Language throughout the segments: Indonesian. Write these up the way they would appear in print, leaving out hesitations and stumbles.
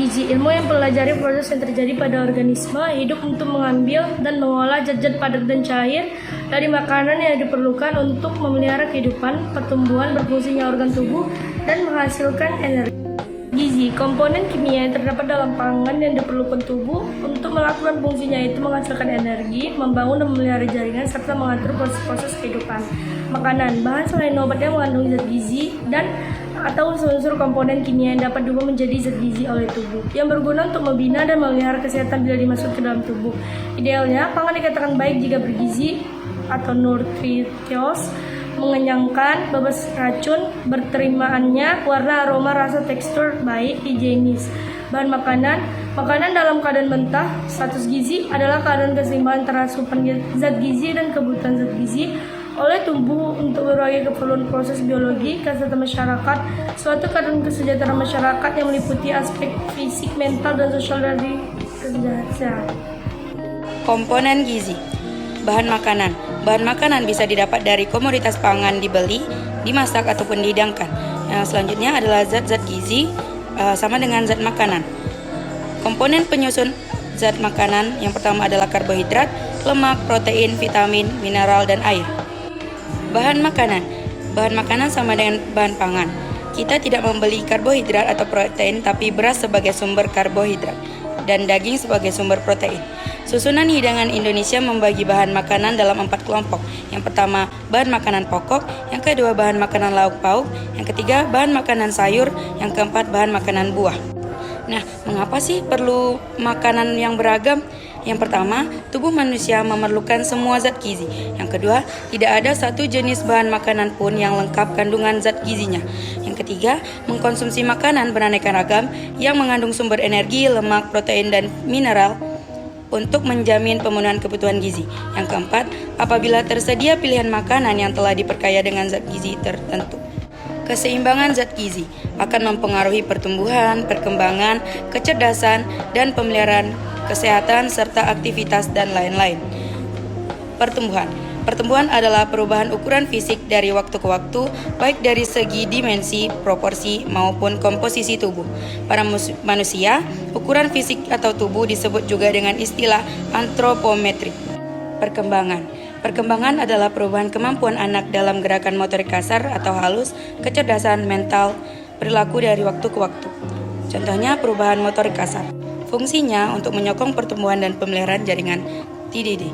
gizi, ilmu yang mempelajari proses yang terjadi pada organisme hidup untuk mengambil dan mengolah zat-zat padat dan cair dari makanan yang diperlukan untuk memelihara kehidupan, pertumbuhan, berfungsinya organ tubuh, dan menghasilkan energi. Gizi, komponen kimia yang terdapat dalam pangan yang diperlukan tubuh untuk melakukan fungsinya itu menghasilkan energi, membangun dan memelihara jaringan, serta mengatur proses-proses kehidupan. Makanan, bahan selain obat yang mengandung zat gizi dan atau unsur-unsur komponen kimia yang dapat diubah menjadi zat gizi oleh tubuh, yang berguna untuk membina dan memelihara kesehatan bila dimasukkan ke dalam tubuh. Idealnya, pangan dikatakan baik jika bergizi atau nutritious, mengenyangkan, bebas racun, berterimaannya, warna, aroma, rasa, tekstur, baik, higienis. Bahan makanan, makanan dalam keadaan mentah. Status gizi adalah keadaan keseimbangan antara asupan zat gizi dan kebutuhan zat gizi oleh tubuh untuk berbagai keperluan proses biologi, kesehatan masyarakat, suatu keadaan kesejahteraan masyarakat yang meliputi aspek fisik, mental, dan sosial dari kesehatan. Komponen gizi. Bahan makanan. Bahan makanan bisa didapat dari komoditas pangan dibeli, dimasak ataupun dihidangkan. Yang selanjutnya adalah zat-zat gizi sama dengan zat makanan. Komponen penyusun zat makanan yang pertama adalah karbohidrat, lemak, protein, vitamin, mineral, dan air. Bahan makanan. Bahan makanan sama dengan bahan pangan. Kita tidak membeli karbohidrat atau protein, tapi beras sebagai sumber karbohidrat dan daging sebagai sumber protein. Susunan hidangan Indonesia membagi bahan makanan dalam 4 kelompok. Yang pertama, bahan makanan pokok. Yang kedua, bahan makanan lauk pauk. Yang ketiga, bahan makanan sayur. Yang keempat, bahan makanan buah. Nah, mengapa sih perlu makanan yang beragam? Yang pertama, tubuh manusia memerlukan semua zat gizi. Yang kedua, tidak ada satu jenis bahan makanan pun yang lengkap kandungan zat gizinya. Yang ketiga, mengkonsumsi makanan beraneka ragam yang mengandung sumber energi, lemak, protein, dan mineral untuk menjamin pemenuhan kebutuhan gizi. Yang keempat, apabila tersedia pilihan makanan yang telah diperkaya dengan zat gizi tertentu. Keseimbangan zat gizi akan mempengaruhi pertumbuhan, perkembangan, kecerdasan, dan pemeliharaan kesehatan serta aktivitas dan lain-lain. Pertumbuhan. Pertumbuhan adalah perubahan ukuran fisik dari waktu ke waktu, baik dari segi dimensi, proporsi, maupun komposisi tubuh. Pada manusia, ukuran fisik atau tubuh disebut juga dengan istilah antropometri. Perkembangan. Perkembangan adalah perubahan kemampuan anak dalam gerakan motorik kasar atau halus, kecerdasan mental, perilaku dari waktu ke waktu. Contohnya perubahan motorik kasar. Fungsinya untuk menyokong pertumbuhan dan pemeliharaan jaringan TDD.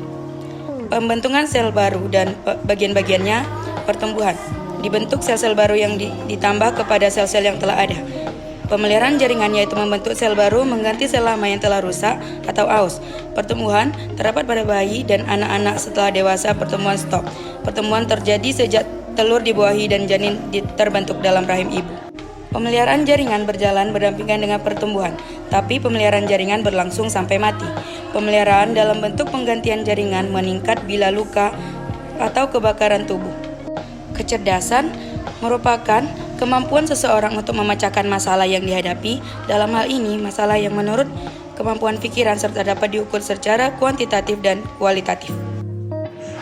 Pembentukan sel baru dan bagian-bagiannya. Pertumbuhan. Dibentuk sel-sel baru yang ditambah kepada sel-sel yang telah ada. Pemeliharaan jaringan yaitu membentuk sel baru mengganti sel lama yang telah rusak atau aus. Pertumbuhan terdapat pada bayi dan anak-anak setelah dewasa. Pertumbuhan stop. Pertumbuhan terjadi sejak telur dibuahi dan janin terbentuk dalam rahim ibu. Pemeliharaan jaringan berjalan berdampingan dengan pertumbuhan, tapi pemeliharaan jaringan berlangsung sampai mati. Pemeliharaan dalam bentuk penggantian jaringan meningkat bila luka atau kebakaran tubuh. Kecerdasan merupakan kemampuan seseorang untuk memecahkan masalah yang dihadapi. Dalam hal ini, masalah yang menurut kemampuan pikiran serta dapat diukur secara kuantitatif dan kualitatif.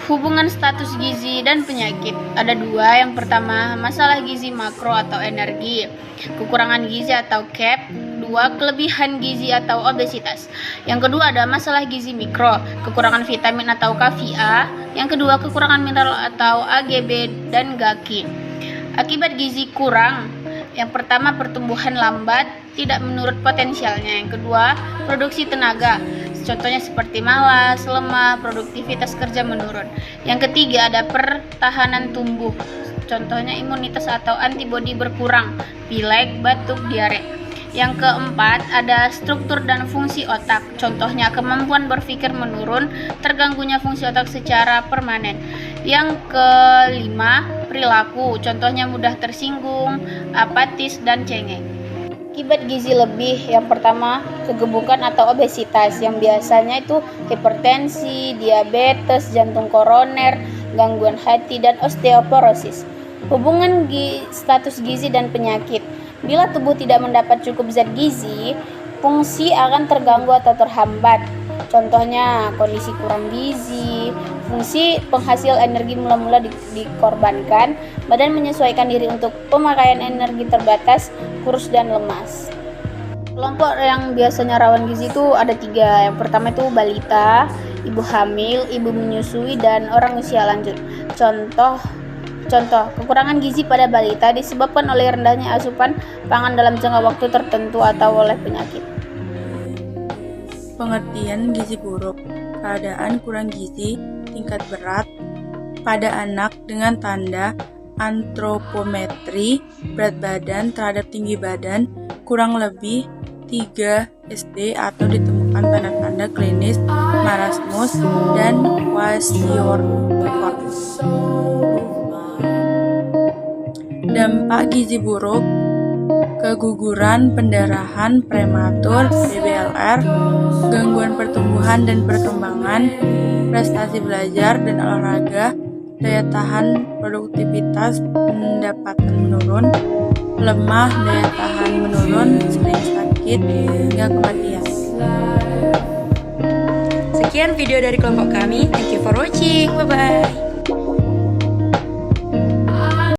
Hubungan status gizi dan penyakit. Ada dua. Yang pertama, masalah gizi makro atau energi, kekurangan gizi atau CAP. Dua, kelebihan gizi atau obesitas. Yang kedua ada masalah gizi mikro, kekurangan vitamin atau KVA. Yang kedua, kekurangan mineral atau AGB dan GAKI. Akibat gizi kurang, yang pertama pertumbuhan lambat, tidak menurut potensialnya. Yang kedua, produksi tenaga. Contohnya seperti malas, lemah, produktivitas kerja menurun. Yang ketiga ada pertahanan tubuh. Contohnya imunitas atau antibodi berkurang, pilek, batuk, diare. Yang keempat ada struktur dan fungsi otak. Contohnya kemampuan berpikir menurun, terganggunya fungsi otak secara permanen. Yang kelima perilaku. Contohnya mudah tersinggung, apatis, dan cengeng. Akibat gizi lebih, yang pertama kegemukan atau obesitas yang biasanya itu hipertensi, diabetes, jantung koroner, gangguan hati, dan osteoporosis. Hubungan status gizi dan penyakit. Bila tubuh tidak mendapat cukup zat gizi, fungsi akan terganggu atau terhambat. Contohnya kondisi kurang gizi, fungsi penghasil energi mula-mula dikorbankan, badan menyesuaikan diri untuk pemakaian energi terbatas, kurus dan lemas. Kelompok yang biasanya rawan gizi itu ada 3. Yang pertama itu balita, ibu hamil, ibu menyusui, dan orang usia lanjut. Contoh, kekurangan gizi pada balita disebabkan oleh rendahnya asupan pangan dalam jangka waktu tertentu atau oleh penyakit. Pengertian gizi buruk, keadaan kurang gizi tingkat berat pada anak dengan tanda antropometri berat badan terhadap tinggi badan kurang lebih 3 SD atau ditemukan tanda-tanda klinis marasmus dan kwashiorkor. Dampak gizi buruk, keguguran, pendarahan prematur, BBLR, gangguan pertumbuhan dan perkembangan, prestasi belajar dan olahraga, daya tahan, produktivitas, pendapatan menurun, lemah, daya tahan menurun, sering sakit, hingga kematian. Sekian video dari kelompok kami. Thank you for watching. Bye-bye.